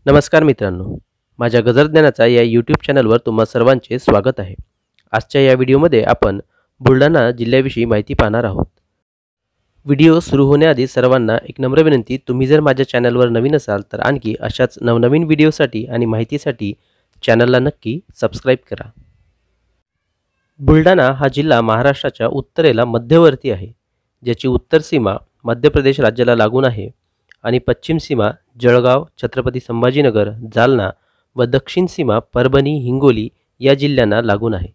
नमस्कार मित्रांनो, माझ्या गजरज्ञानाचा या यूट्यूब चॅनलवर तुम्हा सर्वांचे स्वागत आहे। आजच्या या व्हिडिओमध्ये आपण बुलढाणा जिल्ह्याविषयी माहिती पाहणार आहोत। व्हिडिओ सुरू होण्याआधी सर्वांना एक नम्र विनंती, तुम्ही जर माझ्या चॅनलवर नवीन असाल तर आणखी अशाच नवनवीन व्हिडिओसाठी आणि माहितीसाठी चॅनलला नक्की सबस्क्राइब करा। बुलढाणा हा जिल्हा महाराष्ट्राच्या उत्तरेला मध्यवर्ती आहे, ज्याची उत्तर सीमा मध्य प्रदेश राज्याला लागून आहे आणि पश्चिम सीमा जळगाव, छत्रपती संभाजीनगर, जालना व दक्षिण सीमा परभणी, हिंगोली या जिल्ह्यांना लागून आहे,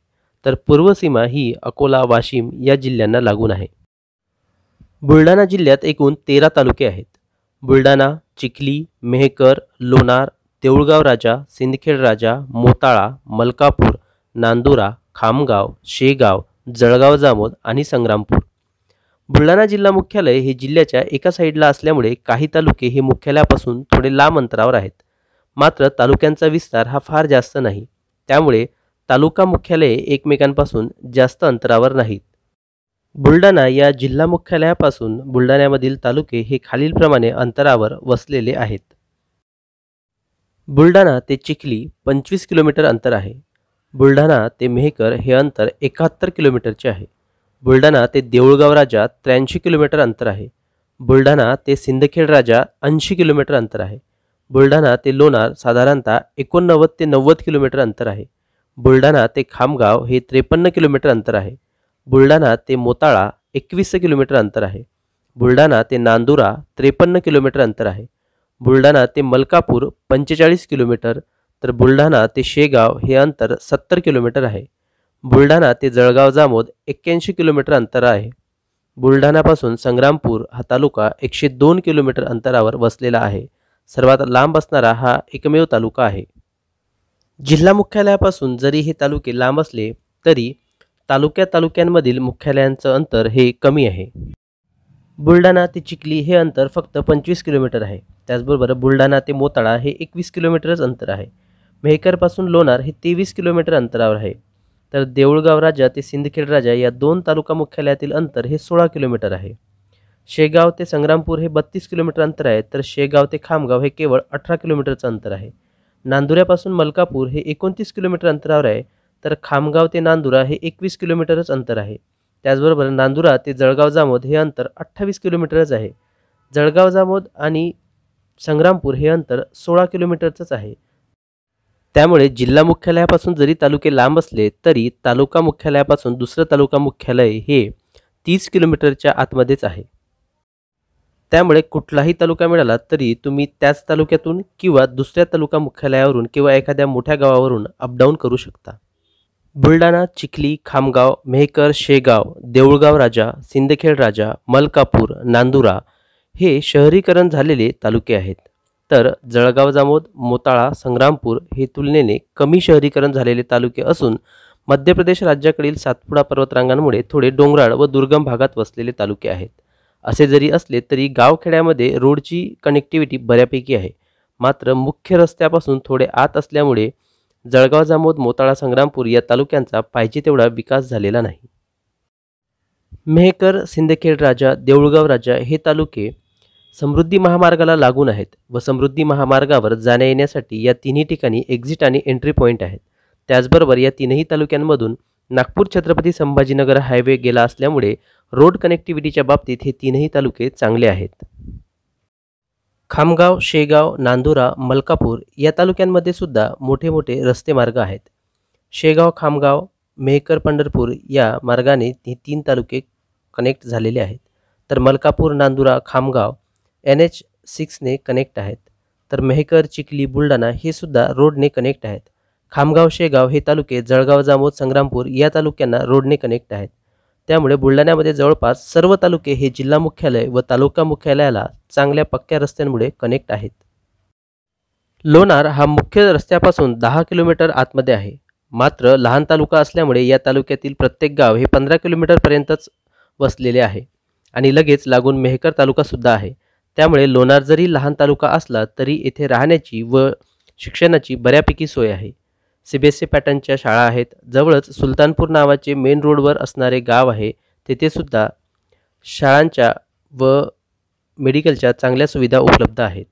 तर पूर्व सीमा ही अकोला, वाशिम या जिल्ह्यांना लागून आहे। बुलढाणा जिल्ह्यात एकूण 13 तालुके आहेत। बुलढाणा, चिखली, मेहकर, लोणार, देऊळगाव राजा, सिंदखेड राजा, मोताळा, मलकापूर, नांदुरा, खामगाव, शेगाव, जळगाव जामोद आणि संग्रामपूर। बुलढाणा जिल्हा मुख्यालय हे जिल्ह्याच्या एका साईडला असल्यामुळे काही तालुके हे मुख्यालयापासून थोडे लांब अंतरावर आहेत, मात्र तालुक्यांचा विस्तार हा फार जास्त नाही, त्यामुळे तालुका मुख्यालये एकमेकांपासून जास्त अंतरावर नाहीत। बुलढाणा या जिल्हा मुख्यालयापासून बुलढाण्यामधील तालुके हे खालीलप्रमाणे अंतरावर वसलेले आहेत। बुलढाणा ते चिखली 25 किलोमीटर अंतर आहे। बुलढाणा ते मेहकर हे अंतर 71 किलोमीटरचे आहे। बुलढाणा ते देऊळगाव राजा 83 किलोमीटर अंतर आहे। बुलढाणा ते सिंदखेड राजा 80 किलोमीटर अंतर आहे। बुलढाणा ते लोणार साधारणतः 89 ते 90 किलोमीटर अंतर आहे। बुलढाणा ते खामगाव हे 53 किलोमीटर अंतर आहे। बुलढाणा ते मोताळा 21 किलोमीटर अंतर आहे। बुलढाणा ते नांदुरा 53 किलोमीटर अंतर आहे। बुलढाणा ते मलकापूर 45 किलोमीटर, तर बुलढाणा ते शेगाव हे अंतर 70 किलोमीटर आहे। बुलढाणा ते जळगाव जामोद 81 किलोमीटर अंतर आहे। बुलढाण्यापासून संग्रामपूर हा तालुका 102 किलोमीटर अंतरावर वसलेला आहे। सर्वात लांब असणारा हा एकमेव तालुका आहे। जिल्हा मुख्यालयापासून जरी हे तालुके लांब असले तरी तालुक्यांमधील मुख्यालयांचं अंतर हे कमी आहे। बुलढाणा ते चिखली हे अंतर फक्त 25 किलोमीटर आहे। त्याचबरोबर बुलढाणा ते मोताळा हे 21 किलोमीटरच अंतर आहे। मेहकरपासून लोणार हे 23 किलोमीटर अंतरावर आहे, तर देऊळगाव राजा ते सिंदखेड राजा या दोन तालुका मुख्यालयातील अंतर हे 16 किलोमीटर आहे। शेगाव ते संग्रामपूर हे 32 किलोमीटर अंतर आहे, तर शेगाव ते खामगाव हे केवळ 18 किलोमीटरचं अंतर आहे। नांदुऱ्यापासून मलकापूर हे 29 किलोमीटर अंतरावर आहे, तर खामगाव ते नांदुरा हे 21 किलोमीटरच अंतर आहे। त्याचबरोबर नांदुरा ते जळगाव जामोद हे अंतर 28 किलोमीटरच आहे। जळगाव जामोद आणि संग्रामपूर हे अंतर 16 किलोमीटरचंच आहे। त्यामुळे जिल्हा मुख्यालयापासून जरी तालुके लांब असले तरी तालुका मुख्यालयापासून दुसरं तालुका मुख्यालय हे 30 किलोमीटरच्या आतमध्येच आहे। त्यामुळे कुठलाही तालुका मिळाला तरी तुम्ही त्याच तालुक्यातून किंवा दुसऱ्या तालुका मुख्यालयावरून किंवा एखाद्या मोठ्या गावावरून अपडाऊन करू शकता। बुलढाणा, चिखली, खामगाव, मेहकर, शेगाव, देऊळगाव राजा, सिंदखेड राजा, मलकापूर, नांदुरा हे शहरीकरण झालेले तालुके आहेत, तर जळगाव जामोद, मोताळा, संग्रामपूर हे तुलनेने कमी शहरीकरण झालेले तालुके असून मध्य प्रदेश राज्याकडील सातपुडा पर्वतरांगांमुळे थोडे डोंगराळ व दुर्गम भागात वसलेले तालुके आहेत। असे जरी असले तरी गावखेड्यामध्ये रोडची कनेक्टिव्हिटी बऱ्यापैकी आहे, मात्र मुख्य रस्त्यापासून थोडे आत असल्यामुळे जळगाव जामोद, मोताळा, संग्रामपूर या तालुक्यांचा पाहिजे तेवढा विकास झालेला नाही। मेहकर, सिंदखेड राजा, देऊळगाव राजा हे तालुके समृद्धी महामार्गाला लागून आहेत व समृद्धी महामार्गावर जाण्या येण्यासाठी या तिन्ही ठिकाणी एक्झिट आणि एंट्री पॉईंट आहेत। त्याचबरोबर या तीनही तालुक्यांमधून नागपूर छत्रपती संभाजीनगर हायवे गेला असल्यामुळे रोड कनेक्टिव्हिटीच्या बाबतीत हे तीनही तालुके चांगले आहेत। खामगाव, शेगाव, नांदुरा, मलकापूर या तालुक्यांमध्ये सुद्धा मोठे मोठे रस्ते मार्ग आहेत। शेगाव, खामगाव, मेहकर, पंढरपूर या मार्गाने हे तीन तालुके कनेक्ट झालेले आहेत, तर मलकापूर, नांदुरा, खामगाव NH6 ने कनेक्ट आहेत, तर मेहकर, चिखली, बुलढाणा हे सुद्धा रोडने कनेक्ट आहेत। खामगाव, शेगाव हे तालुके जळगाव जामोद, संग्रामपूर या तालुक्यांना रोडने कनेक्ट आहेत। त्यामुळे बुलढाण्यामध्ये जवळपास सर्व तालुके हे जिल्हा मुख्यालय व तालुका मुख्यालयाला चांगल्या पक्क्या रस्त्यांमुळे कनेक्ट आहेत। लोणार हा मुख्य रस्त्यापासून 10 किलोमीटर आतमध्ये आहे, मात्र लहान तालुका असल्यामुळे या तालुक्यातील प्रत्येक गाव हे 15 किलोमीटरपर्यंतच वसलेले आहे आणि लगेच लागून मेहकर तालुका सुद्धा आहे। त्यामुळे लोणार जरी लहान तालुका असला तरी येथे राहण्याची व शिक्षणाची बऱ्यापैकी सोय आहे। CBSE पॅटर्नच्या शाळा आहेत। जवळच सुलतानपूर नावाचे मेन रोडवर असणारे गाव आहे, तेथे सुद्धा शाळांच्या व मेडिकलच्या चांगल्या सुविधा उपलब्ध आहेत।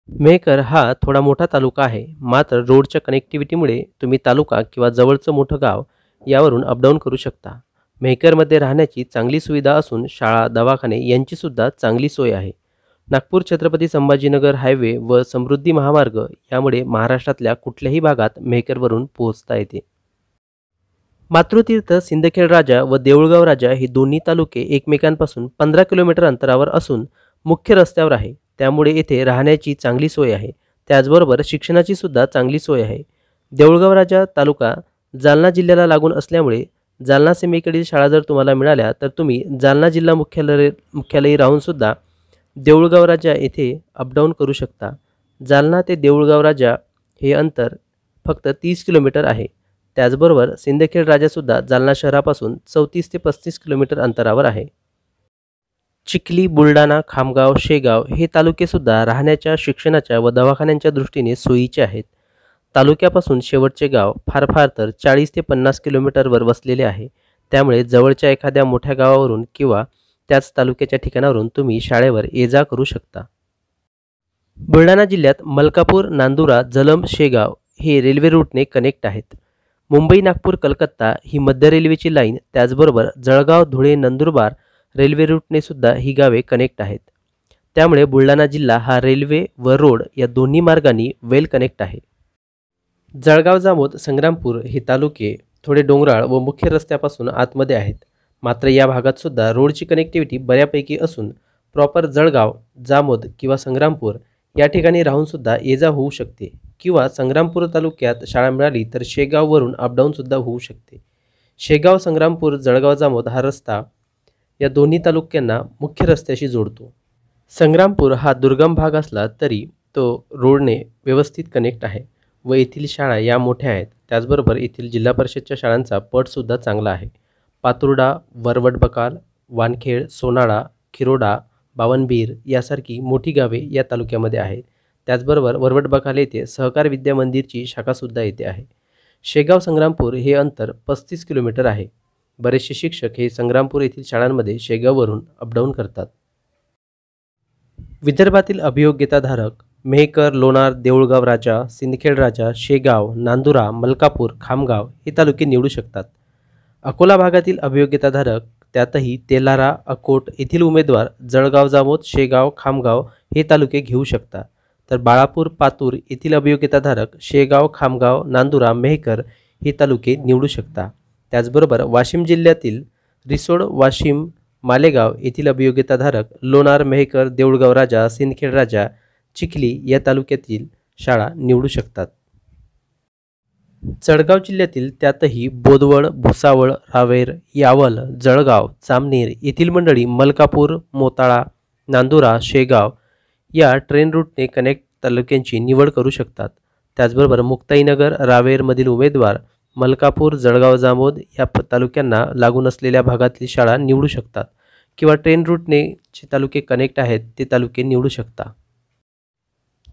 मेहकर हा थोडा मोठा तालुका आहे, मात्र रोडच्या कनेक्टिव्हिटीमुळे तुम्ही तालुका किंवा जवळचं मोठं गाव यावरून अपडाऊन करू शकता. मेहकरमध्ये राहण्याची चांगली सुविधा असून शाळा, दवाखाने यांची सुद्धा चांगली सोय आहे. नागपूर छत्रपती संभाजीनगर हायवे व समृद्धी महामार्ग यामुळे महाराष्ट्रातल्या कुठल्याही भागात मेहकरवरून पोहोचता येते. मातृतीर्थ, सिंदखेड राजा व देऊळगाव राजा हे दोन्ही तालुके एकमेकांपासून 15 किलोमीटर अंतरावर असून मुख्य रस्त्यावर आहे. त्यामुळे येथे राहण्याची चांगली सोय आहे. त्याचबरोबर शिक्षणाची सुद्धा चांगली सोय आहे. देऊळगाव राजा तालुका जालना जिल्ह्याला लागून असल्यामुळे जालना सीमेकडील शाळा जर तुम्हाला मिळाल्या तर तुम्ही जालना जिल्हा मुख्यालयी राहून सुद्धा देऊळगाव राजा येथे अपडाऊन करू शकता. जालना ते देऊळगाव राजा हे अंतर फक्त 30 किलोमीटर आहे. त्याचबरोबर सिंदखेड राजासुद्धा जालना शहरापासून 34 ते 35 किलोमीटर अंतरावर आहे. चिखली, बुलढाणा, खामगाव, शेगाव हे तालुकेसुद्धा राहण्याच्या, शिक्षणाच्या व दवाखान्यांच्या दृष्टीने सोयीचे आहेत. तालुक्यापासून शेवटचे गाव फार फार तर 40 ते 50 किलोमीटरवर वसलेले आहे. त्यामुळे जवळच्या एखाद्या मोठ्या गावावरून किंवा त्याच तालुक्याच्या ठिकाणावरून तुम्ही शाळेवर ये-जा करू शकता. बुलढाणा जिल्ह्यात मलकापूर, नांदुरा, जलंब, शेगाव हे रेल्वे रूटने कनेक्ट आहेत. मुंबई, नागपूर, कलकत्ता ही मध्य रेल्वेची लाईन, त्याचबरोबर जळगाव, धुळे, नंदुरबार रेल्वे रूटने सुद्धा ही गावे कनेक्ट आहेत. त्यामुळे बुलढाणा जिल्हा हा रेल्वे व रोड या दोन्ही मार्गांनी वेल कनेक्ट आहे. जळगाव, जामोद, संग्रामपूर हे तालुके थोडे डोंगराळ व मुख्य रस्त्यापासून आतमध्ये आहेत. मात्र या भागात सुद्धा रोडची कनेक्टिव्हिटी बऱ्यापैकी असून प्रॉपर जळगाव, जामोद किंवा संग्रामपूर या ठिकाणी राहून सुद्धा ये-जा होऊ शकते किंवा संग्रामपूर तालुक्यात शाळा मिळाली तर शेगाववरून अपडाऊन सुद्धा होऊ शकते. शेगाव, संग्रामपूर, जळगाव, जामोद हा रस्ता या दोन्ही तालुक्यांना मुख्य रस्त्याशी जोडतो. संग्रामपूर हा दुर्गम भाग असला तरी तो रोडने व्यवस्थित कनेक्ट आहे व येथील शाळा या मोठ्या आहेत. त्याचबरोबर येथील जिल्हा परिषदच्या शाळांचा पटसुद्धा चांगला आहे. पातुर्डा, वरवडबकाल, वानखेड, सोनाळा, खिरोडा, बावनबीर यासारखी मोठी गावे या तालुक्यामध्ये आहेत. त्याचबरोबर वरवडबकाल येथे सहकार विद्या मंदिरची शाखासुद्धा येथे आहे. शेगाव, संग्रामपूर हे अंतर 35 किलोमीटर आहे. बरेचसे शिक्षक हे संग्रामपूर येथील शाळांमध्ये शेगाववरून अपडाऊन करतात. विदर्भातील अभियोग्यताधारक मेहकर, लोणार, देऊळगाव राजा, सिंदखेड राजा, शेगाव, नांदुरा, मलकापूर, खामगाव हे तालुके निवडू शकतात. अकोला भागातील अभियोग्यताधारक त्यातही तेल्हारा, अकोट येथील उमेदवार जळगाव, जामोद, शेगाव, खामगाव हे तालुके घेऊ शकतात. तर बाळापूर, पातूर येथील अभियोग्यताधारक शेगाव, खामगाव, नांदुरा, मेहकर हे तालुके निवडू शकता. त्याचबरोबर वाशिम जिल्ह्यातील रिसोड, वाशिम, मालेगाव येथील अभियोग्यताधारक लोणार, मेहकर, देऊळगाव राजा, सिंदखेड राजा, चिखली या तालुक्यातील शाळा निवडू शकतात. जळगाव जिल्ह्यातील त्यातही बोदवड, भुसावळ, रावेर, यावल, जळगाव, जामनेर येथील मंडळी मलकापूर, मोताळा, नांदुरा, शेगाव या ट्रेन रूटने कनेक्ट तालुक्यांची निवड करू शकतात. त्याचबरोबर मुक्ताईनगर, रावेरमधील उमेदवार मलकापूर, जळगाव, जामोद या तालुक्यांना लागून असलेल्या भागातील शाळा निवडू शकतात किंवा ट्रेन रूटने जे तालुके कनेक्ट आहेत ते तालुके निवडू शकता.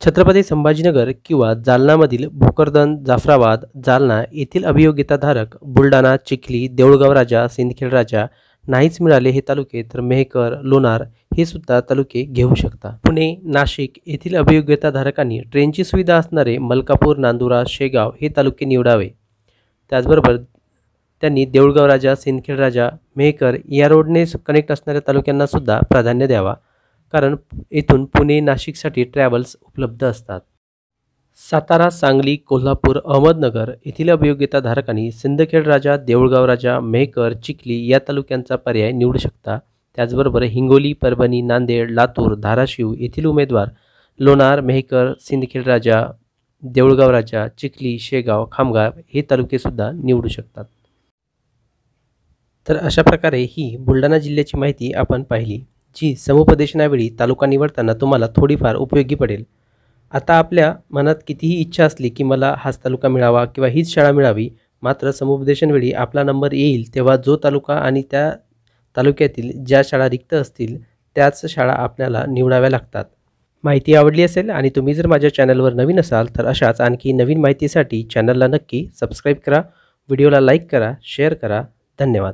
छत्रपती संभाजीनगर किंवा जालनामधील भोकरदन, जाफराबाद, जालना येथील अभियोग्यताधारक बुलढाणा, चिखली, देऊळगाव राजा, सिंदखेड राजा नाहीच मिळाले हे तालुके तर मेहकर, लोणार हे सुद्धा तालुके घेऊ शकता. पुणे, नाशिक येथील अभियोग्यताधारकांनी ट्रेनची सुविधा असणारे मलकापूर, नांदुरा, शेगाव हे तालुके निवडावे. त्याचबरोबर त्यांनी देऊळगाव राजा, सिंदखेड राजा, मेहकर या रोडने कनेक्ट असणाऱ्या तालुक्यांना सुद्धा प्राधान्य द्यावा, कारण येथून पुणे, नाशिकसाठी ट्रॅव्हल्स उपलब्ध असतात. सातारा, सांगली, कोल्हापूर, अहमदनगर येथील अभियोग्यताधारकांनी सिंदखेड राजा, देऊळगाव राजा, मेहकर, चिखली या तालुक्यांचा पर्याय निवडू शकता. त्याचबरोबर हिंगोली, परभणी, नांदेड, लातूर, धाराशिव येथील उमेदवार लोणार, मेहकर, सिंदखेड राजा, देऊळगाव राजा, चिखली, शेगाव, खामगाव हे तालुकेसुद्धा निवडू शकतात. तर अशा प्रकारे ही बुलढाणा जिल्ह्याची माहिती आपण पाहिली, जी समुपदेशनावेळी तालुका निवडताना तुम्हाला थोडीफार उपयोगी पडेल. आता आपल्या मनात कितीही इच्छा असली की मला हाच तालुका मिळावा किंवा हीच शाळा मिळावी, मात्र समुपदेशनवेळी आपला नंबर येईल तेव्हा जो तालुका आणि त्या तालुक्यातील ज्या शाळा रिक्त असतील त्याच शाळा आपल्याला निवडाव्या लागतात. माहिती आवडली असेल आणि तुम्ही जर माझ्या चॅनलवर नवीन असाल तर अशाच आणखी नवीन माहितीसाठी चॅनलला नक्की सबस्क्राईब करा, व्हिडिओला लाईक करा, शेअर करा. धन्यवाद.